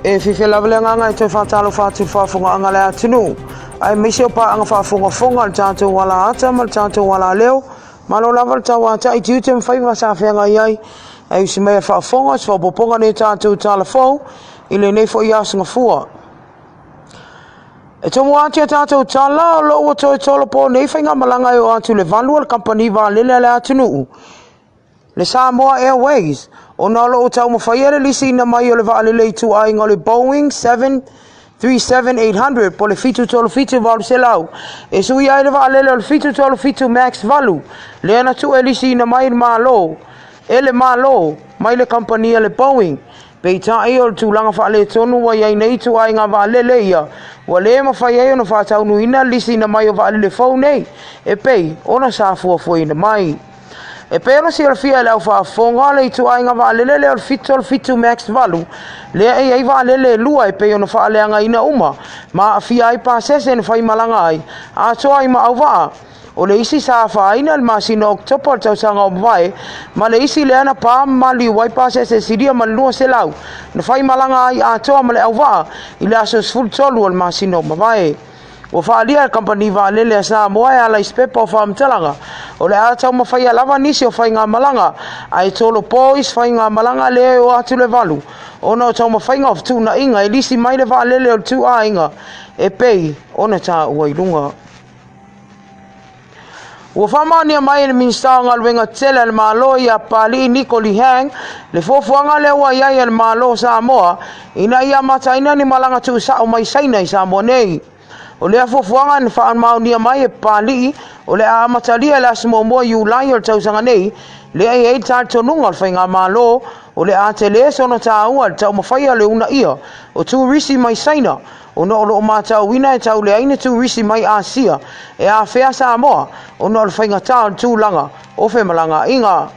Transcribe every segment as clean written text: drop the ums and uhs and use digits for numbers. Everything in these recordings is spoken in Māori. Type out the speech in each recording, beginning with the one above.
E fife lawalenga ngai te whatalo whatu whafunga anga lea tunu. Ai misi o pa anga whafunga funga le tātou wala ata ma le tātou wala leo. Malo lava le tau ata i tiu te mwhaiwa sa whenga iai. Ai usi mea whafunga si whapoponga ne tātou tala fau. I le nei fo i asunga fua. E tomu ati a tātou tala o lo ua toi tolo po nei whainga malanga o atu le vanua le company va lele le atunu. Le Samoa Airways. O na lo o tau mawhaiere lisi na mai o le vaalele i tu ainga le Boeing 737-800 po le fitu tolo fitu valu se lau. E sui ai le vaalele o le fitu tolo fitu max valu. Le ana tu e lisi na mai malo. E le malo mai le company le Boeing. Pei tai o le tūlanga whaale tonu wa iai nei tu ainga vaalele ia. Wa le mawhaiei o na whaatau nuina lisi na mai o vaalele fau nei. E pei ona sa fuafua ina mai. E pero si alfia le au whaafonga le i tu ainga vaalele le o fitu max valu. Le e ai vaalele lua e peo na whaaleanga ina uma. Ma a fia ai pasese na whai malanga ai. A toa i ma au waa. O le isi sa whaina le masina o topo al tausanga o mwae. Ma le isi le ana pā mali wai pasese siria ma lua se lau. Na whai malanga ai a toa ma le au waa. I le aso sful tolu al masina o mwae. O whaalia le company vaalele a Samoa e ala ispepa o whaamtalanga. O le atau mawhaia lava nisi o whainga malanga. Ai tolo pois whainga malanga le o atu le valu. Ona o tau mawhainga o tu na inga e lisi mai le vaalele o tu a inga. E pei, ona tā ua ilunga. Ua whamania mai le minstao ngā luenga tele le malo i a pali Niko Lihang. Le fofuanga le ua iai le malo Samoa. Ina ia mataina ni malanga tu sa o mai saina i Samoa nei. O lea fofuanga ni whaan maunia mai e pali, o lea amatalia le asimomoa iulai o le tausanga nei, lea i ei tātonunga o le whainga malo, o lea ate le sono tāua le tau mawhaia le una ia, o tu risi mai saina, o no o mātau wina e tau le aina tu risi mai Asia, e a whea Samoa, o no le whainga tāu tu langa, o whemalanga inga.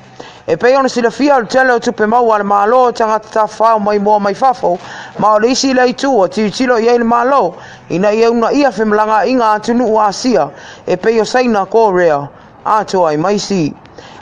E pei ona sila fia o tele o tupe mau ale malo tangata ta whao mai moa mai whafo, ma o le isi le itu o tilo i eile malo, ina i euna ia whemalanga inga atunu o Asia, e pei o saina Korea, atoa i maisi.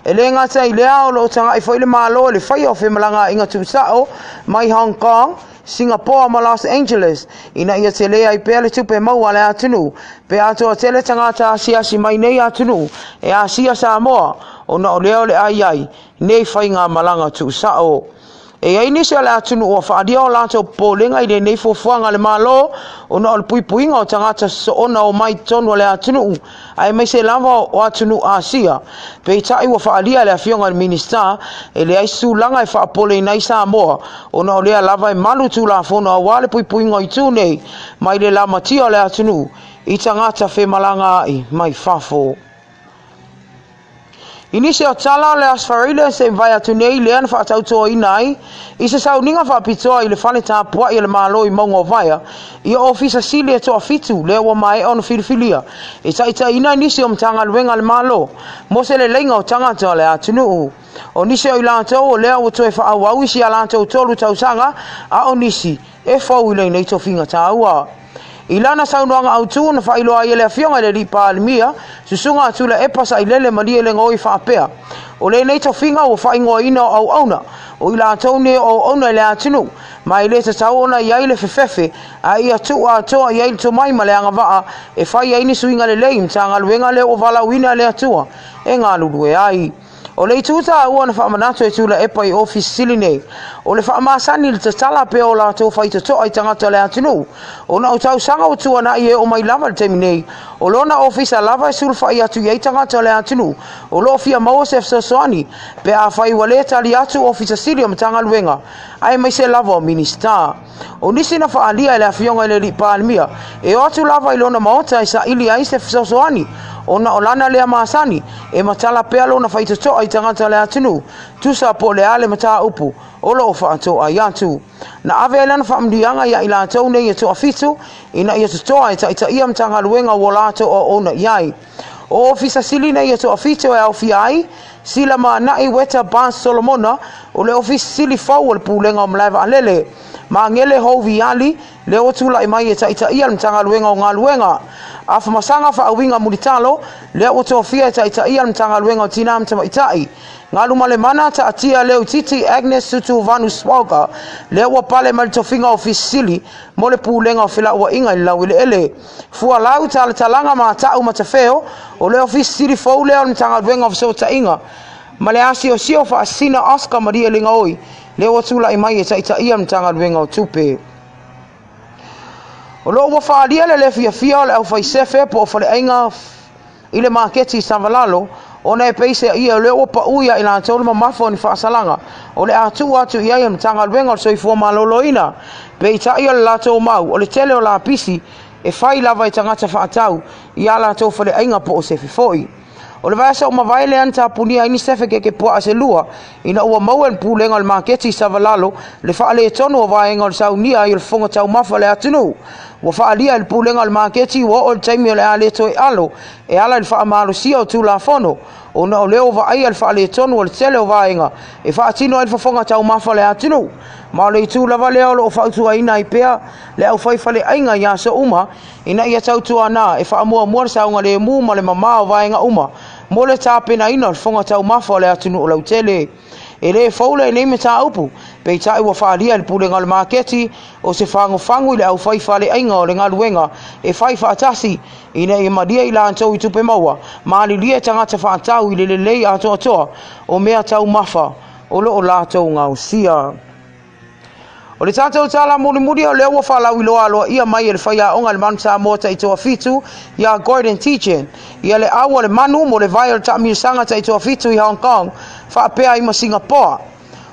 E le ngata i lea o lo tanga i whaile malo le whai o whemalanga inga tusao, mai Hong Kong, Singapore ma Los Angeles, ina ia te lea i pea le tupe mau ale atunu, pe atoa tele tangata Asia si mai nei atunu, e Asia Samoa, o na o leo le ai, nei whainga malanga tu sao. E ai nisi o le atunu o whaadia o lato pōlenga i le nei fofuanga le malo, o na o le puipuinga o tangata so ona o mai tonu o le atunu, ai mai se lava o atunu Asia. Pei tai wa whaadia le awhionga le minista, e le ai sulanga i whaapole nei Samoa, o na o lea lava i malu tu la fona o wale puipuinga i tu nei, mai le la matia o le atunu, i tangata whemalanga ai, mai whafo. Inisi o tala le Aperila se vai atu nei le ana whaatautoa i nai, i se sauninga whaapitoa i le whane Tapua i le malo i maunga o vaia, i o ofisa sili e toa fitu le ua mai ono filifilia, i taita ina nisi o mtanga luenga le malo, mo se le lenga o tangata le atunu. O nisi o i lantou o lea o toe whaau isi a lantou tolu tausanga, a o nisi e whau i le nei tofinga taua. Ilana saunoanga au tu na whailoa i ele awhionga le ripa alimia, susunga atula e pasa i lele malia le ngoi whaapea. O le nei tofinga o whaingoa ina au auna, o ila ataune o auna le atunu, ma i le tatau ona i aile fefefe, a i atu a atoa i aile tomai ma le anga waa, e whai aini suinga le leim, ta ngā luenga le o vala wina le atua, e ngā lulue ai. O le tuta ua na whaamanato e tula epa i office sili nei. O le whaamasani le tatala pe o la tō whaita toa i tangata le atunu. O na o tau sanga o tua na i e o mai lava le temi nei. O lona office a lava e sulfa i atu i tangata le atunu. O lo fia maua se fsasoani. Pe a whai wale tali atu office sili o matanga luenga. Ai mai se lava o minista. O nisi na whaalia i le awhionga i le ripa alimia. E o atu lava i lona maota i sa ili ai se fsasoani. Ona o lana lea maasani, e matala pealo na whaita toa i tangata le atunu, tusa po le ale mata upu, olo o whaatoa i atu. Na ave lana whaamdianga ia i la tau nei e toa fitu, ina ia tutoa e taita ia mtanga luenga o lato o ona iai. O ofisa sili nei e toa fitu e au fiai, sila ma nai weta Bans Solomona, o le ofisa sili fau o le pūlenga o mlaiva alele. Ma ngele hovi ali, le otula i mai e taita ia mtanga luenga o ngā luenga. Afa masanga fa awinga mulitalo, le o to fia taita ia mtanga luenga o tina mtama itai. Ngalu male mana ta atia leo titi Agnes tutu vanu swalka leo pale mal tofinga ofisili mole pulenga fila wa inga ila wile ele fua lau talanga ma tau matafeo o leo ofisili fo leo mtanga dwenga ofso ta inga male asi o sio fa asina Oscar Maria linga oi leo tula imai ta ita ia mtanga dwenga tupe o leo wa fa dia le fia le au fa sefe po fa le inga ile Maketi Savalalo ona e peise ia le opa uia ina tolu mafo ni faasalanga o le atu ia ia mtanga lwenga so ifo maloloina pe ita ia la to mau o le tele o la pisi e fai lava i tangata faatau ia la to fale ainga po o sefe foi o le vasa o mavaile an Tapunia ini sefe keke puaa se lua ina ua mauen pulenga le Maketi Savalalo le faale e tonu o vaenga le saunia i le fonga tau mafa le atunu wa faalia le pulenga le Maketi wa o le taimi o le ale to e alo e ala le faa malo sia o tu la fono o na o leo va ai le faale e tonu o le tele o vaenga e faatino e le fonga tau mafa le atunu ma le tu lava le o fautua ina i pea le au fai fale ainga ia so uma ina ia tau tu ana e faa mua saunga le mu ma le mama o vaenga uma mo le tapena ina fonga tau mafa le atunu o lau tele e le faule nei me ta upu pe tai wa faalia le pulenga le Maketi o se fangu le au fai fale ainga o le ngaluenga e fai faatasi ina e madia ila antou i tupe maua ma li lia tangata faatau i le lei atoa o mea tau mafa o lo o latou ngausia o le tātou tala muri o leo wa whalau i loa ia mai e le whaia onga le manu Samoa ta itoa fitu ia Gordon Teaching ia le awa le manu mo le vai o le taamisanga ta itoa fitu i Hong Kong whaapea i ma Singapore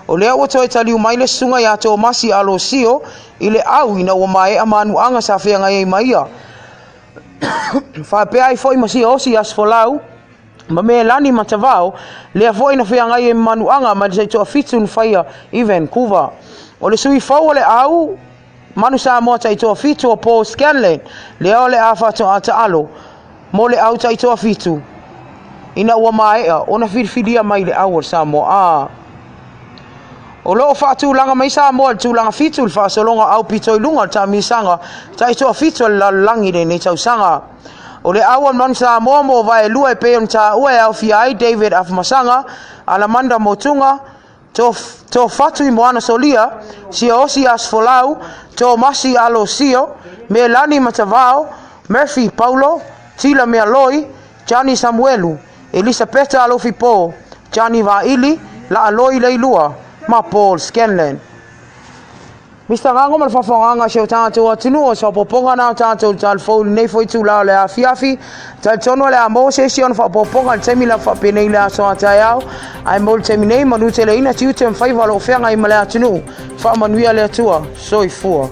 o leo o toi taliu mai le sunga ia tō masi alo sio i le au ina o mai a manu anga sa whianga e maia whaapea i fo i ma si osi as folau ma me lani matavao le fo ina whianga e manu anga ma le itoa fitu ni whaia i Vancouver o le sui fau le au manu Samoa ta itoa fitu o Paul Scanlon le o le afa to ata alo mo le au ta itoa fitu ina ua maea ona filfilia mai le au o Samoa o lo fatu langa mai Samoa tu langa fitu le fa solonga au pitoi lunga ta misanga ta itoa fitu la langi le nei tausanga o le au manu Samoa mo vai lua e pe on ta ua au fiai David afmasanga alamanda motunga to fatu i moana solia si osi as folau to masi alo sio me lani matavao Murphy Paulo Tila me aloi Johnny Samuelu Elisabetta alo fipo Johnny Vaili la aloi leilua ma Paul Scanlon Mr. Ngango mal fafanga se tanto atunu o so poponga na tanto tal fo nei foi tu la le afiafi tal tono le amo session fa poponga temi la fa penei la so atayao ai mol temi nei manu tele ina tu tem 5 alo fenga i mala atunu fa manuia le tua so i fua